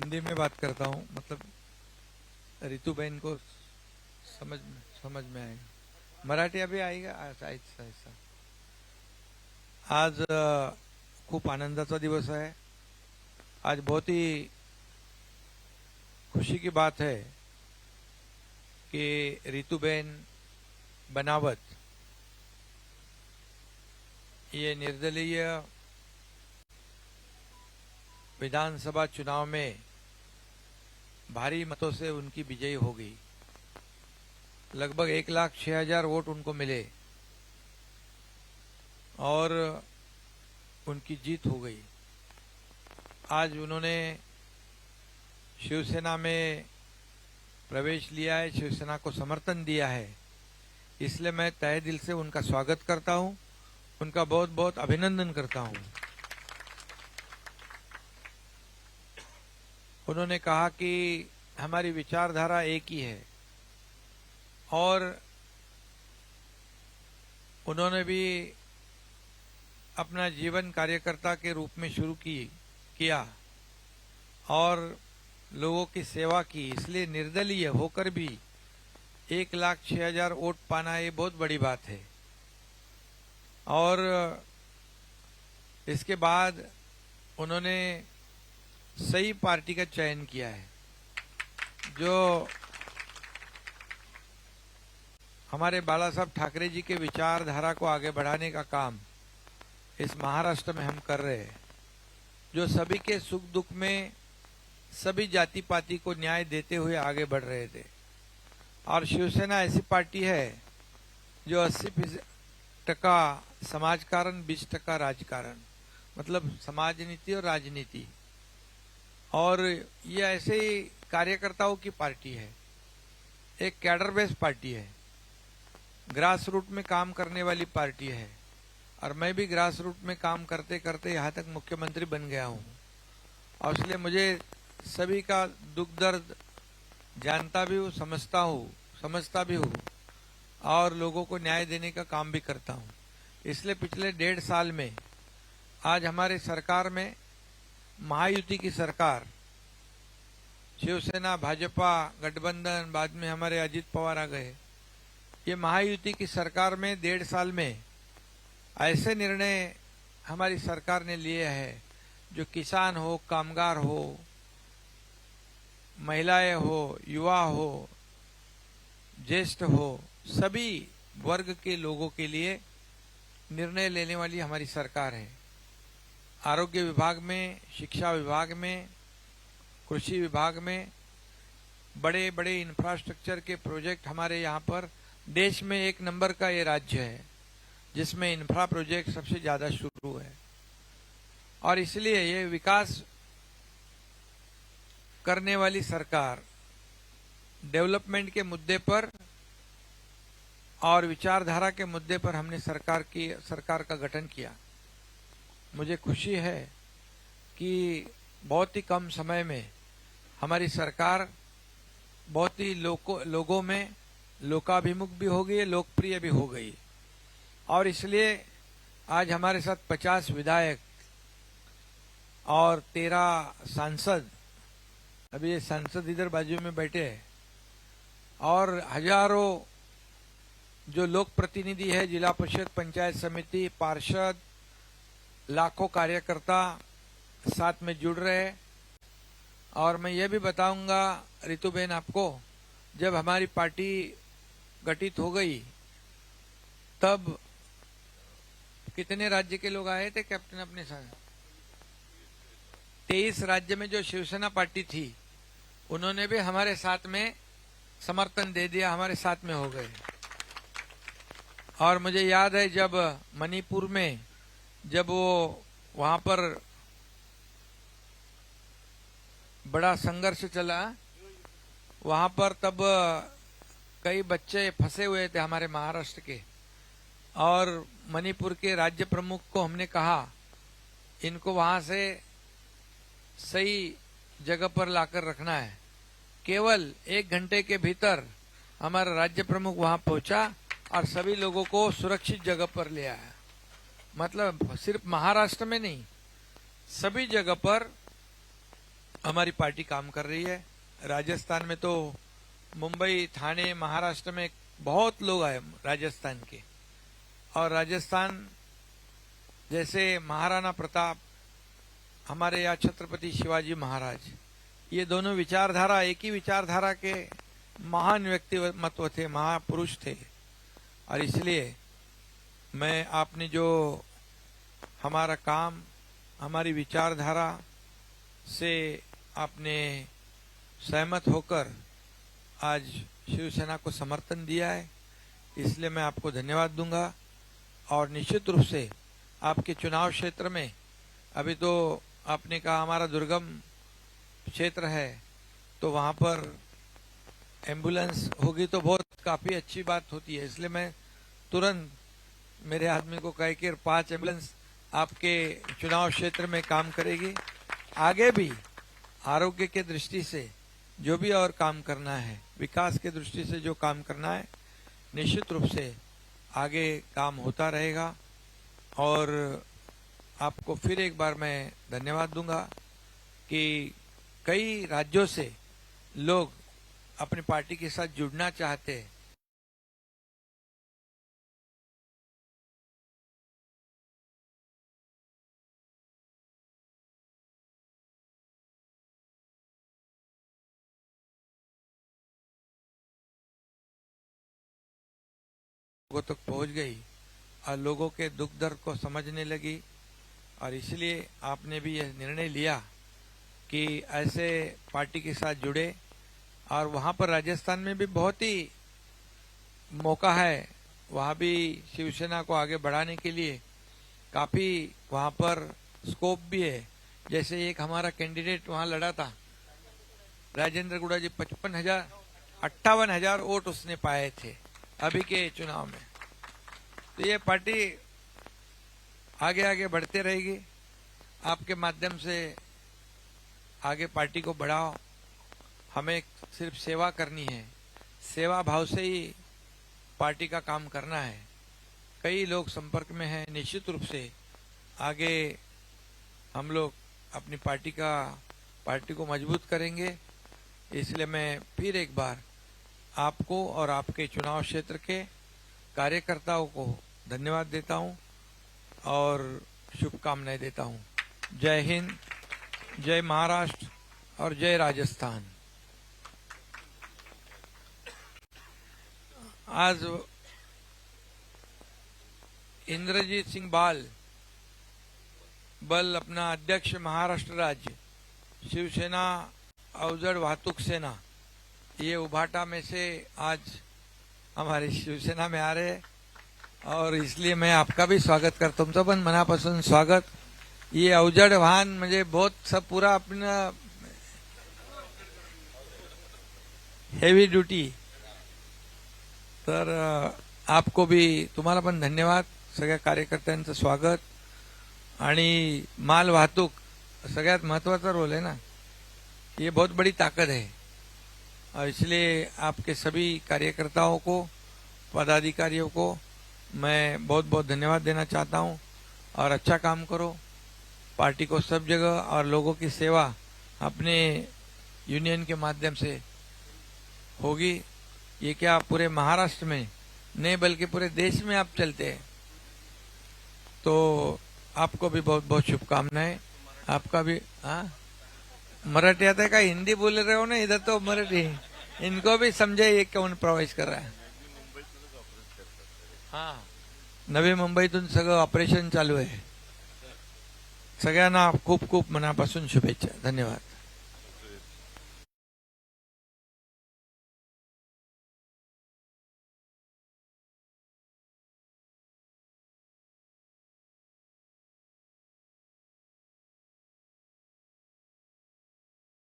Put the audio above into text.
हिंदी में बात करता हूँ, मतलब रितु बहन को समझ में आएगा। मराठी अभी आएगा ऐसा ऐसा। आज खूप आनंदाचा दिवस है। आज बहुत ही खुशी की बात है कि रितुबेन बनावत ये निर्दलीय विधानसभा चुनाव में भारी मतों से उनकी विजयी हो गई। लगभग 1,06,000 वोट उनको मिले और उनकी जीत हो गई। आज उन्होंने शिवसेना में प्रवेश लिया है, शिवसेना को समर्थन दिया है, इसलिए मैं तहे दिल से उनका स्वागत करता हूं, उनका बहुत बहुत अभिनंदन करता हूं। उन्होंने कहा कि हमारी विचारधारा एक ही है और उन्होंने भी अपना जीवन कार्यकर्ता के रूप में शुरू किया और लोगों की सेवा की, इसलिए निर्दलीय होकर भी 1,06,000 वोट पाना ये बहुत बड़ी बात है। और इसके बाद उन्होंने सही पार्टी का चयन किया है जो हमारे बाला साहब ठाकरे जी के विचारधारा को आगे बढ़ाने का काम इस महाराष्ट्र में हम कर रहे हैं, जो सभी के सुख दुख में सभी जाति पाति को न्याय देते हुए आगे बढ़ रहे थे। और शिवसेना ऐसी पार्टी है जो 80% समाजकारण, 20% राजकारण, मतलब समाज नीति और राजनीति, और ये ऐसे ही कार्यकर्ताओं की पार्टी है, एक कैडर बेस्ड पार्टी है, ग्रास रूट में काम करने वाली पार्टी है। और मैं भी ग्रास रूट में काम करते करते यहाँ तक मुख्यमंत्री बन गया हूँ और इसलिए मुझे सभी का दुख दर्द जानता भी हूँ, समझता भी हूँ और लोगों को न्याय देने का काम भी करता हूँ। इसलिए पिछले 1.5 साल में आज हमारे सरकार में महायुति की सरकार, शिवसेना भाजपा गठबंधन, बाद में हमारे अजीत पवार आ गए, ये महायुति की सरकार में 1.5 साल में ऐसे निर्णय हमारी सरकार ने लिए हैं जो किसान हो, कामगार हो, महिलाएं हो, युवा हो, ज्येष्ठ हो, सभी वर्ग के लोगों के लिए निर्णय लेने वाली हमारी सरकार है। आरोग्य विभाग में, शिक्षा विभाग में, कृषि विभाग में बड़े बड़े इंफ्रास्ट्रक्चर के प्रोजेक्ट हमारे यहाँ पर देश में 1 नंबर का ये राज्य है जिसमें इंफ्रा प्रोजेक्ट सबसे ज्यादा शुरू है। और इसलिए ये विकास करने वाली सरकार डेवलपमेंट के मुद्दे पर और विचारधारा के मुद्दे पर हमने सरकार का गठन किया। मुझे खुशी है कि बहुत ही कम समय में हमारी सरकार बहुत ही लोगों में लोकाभिमुख भी हो गई, लोकप्रिय भी हो गई। और इसलिए आज हमारे साथ 50 विधायक और 13 सांसद, अभी ये सांसद इधर बाजू में बैठे हैं, और हजारों जो लोक प्रतिनिधि है, जिला परिषद, पंचायत समिति, पार्षद, लाखों कार्यकर्ता साथ में जुड़ रहे हैं। और मैं ये भी बताऊंगा रितुबेन आपको, जब हमारी पार्टी गठित हो गई तब कितने राज्य के लोग आए थे कैप्टन अपने साथ? 23 राज्य में जो शिवसेना पार्टी थी उन्होंने भी हमारे साथ में समर्थन दे दिया, हमारे साथ में हो गए। और मुझे याद है जब मणिपुर में जब वो वहां पर बड़ा संघर्ष चला, वहां पर तब कई बच्चे फंसे हुए थे हमारे महाराष्ट्र के, और मणिपुर के राज्य प्रमुख को हमने कहा इनको वहां से सही जगह पर लाकर रखना है। केवल 1 घंटे के भीतर हमारा राज्य प्रमुख वहां पहुंचा और सभी लोगों को सुरक्षित जगह पर ले आया। मतलब सिर्फ महाराष्ट्र में नहीं, सभी जगह पर हमारी पार्टी काम कर रही है। राजस्थान में तो मुंबई, थाने, महाराष्ट्र में बहुत लोग आए राजस्थान के, और राजस्थान जैसे महाराणा प्रताप, हमारे यहाँ छत्रपति शिवाजी महाराज, ये दोनों विचारधारा, एक ही विचारधारा के महान व्यक्तिमत्व थे, महापुरुष थे। और इसलिए मैं, आपने जो हमारा काम, हमारी विचारधारा से आपने सहमत होकर आज शिवसेना को समर्थन दिया है, इसलिए मैं आपको धन्यवाद दूंगा। और निश्चित रूप से आपके चुनाव क्षेत्र में, अभी तो आपने कहा हमारा दुर्गम क्षेत्र है, तो वहां पर एम्बुलेंस होगी तो बहुत काफी अच्छी बात होती है। इसलिए मैं तुरंत मेरे आदमी को कह के 5 एम्बुलेंस आपके चुनाव क्षेत्र में काम करेगी। आगे भी आरोग्य के दृष्टि से जो भी और काम करना है, विकास के दृष्टि से जो काम करना है, निश्चित रूप से आगे काम होता रहेगा। और आपको फिर एक बार मैं धन्यवाद दूंगा कि कई राज्यों से लोग अपनी पार्टी के साथ जुड़ना चाहते हैं। लोगों तक पहुंच गई और लोगों के दुख दर्द को समझने लगी, और इसलिए आपने भी यह निर्णय लिया कि ऐसे पार्टी के साथ जुड़े। और वहां पर राजस्थान में भी बहुत ही मौका है, वहां भी शिवसेना को आगे बढ़ाने के लिए काफी वहां पर स्कोप भी है। जैसे एक हमारा कैंडिडेट वहां लड़ा था, राजेंद्र गुड़ा जी, 58,000 वोट उसने पाए थे अभी के चुनाव में। तो ये पार्टी आगे आगे बढ़ते रहेगी। आपके माध्यम से आगे पार्टी को बढ़ाओ। हमें सिर्फ सेवा करनी है, सेवा भाव से ही पार्टी का काम करना है। कई लोग संपर्क में हैं, निश्चित रूप से आगे हम लोग अपनी पार्टी को मजबूत करेंगे। इसलिए मैं फिर एक बार आपको और आपके चुनाव क्षेत्र के कार्यकर्ताओं को धन्यवाद देता हूं और शुभकामनाएं देता हूं। जय हिंद, जय महाराष्ट्र और जय राजस्थान। आज इंद्रजीत सिंह बल अपना अध्यक्ष, महाराष्ट्र राज्य शिवसेना अवजड़ वाहतूक सेना, ये उभाटा में से आज हमारी शिवसेना में आ रहे हैं, और इसलिए मैं आपका भी स्वागत करतो, तुमचं पण मनापासून स्वागत। ये अवजड वाहन म्हणजे बहुत सब पूरा अपना हेवी ड्यूटी, तर आपको भी, तुम्हाला पण धन्यवाद। सगळ्या कार्यकर्त्यांचं स्वागत। आणि माल वाहतूक सगळ्यात महत्वाचा रोल है ना, ये बहुत बड़ी ताकत है, और इसलिए आपके सभी कार्यकर्ताओं को, पदाधिकारियों को मैं बहुत बहुत धन्यवाद देना चाहता हूं। और अच्छा काम करो, पार्टी को सब जगह और लोगों की सेवा अपने यूनियन के माध्यम से होगी। ये क्या पूरे महाराष्ट्र में नहीं बल्कि पूरे देश में आप चलते हैं, तो आपको भी बहुत बहुत शुभकामनाएं। आपका भी। हाँ, मराठी आता है का? हिंदी बोल रहे हो ना इधर, तो मराठी इनको भी समझाइए कौन प्रवेश कर रहा है। हाँ, नवी मुंबईतून सगळं ऑपरेशन चालू आहे। सगळ्यांना खूप खूप मनापासून शुभेच्छा, धन्यवाद।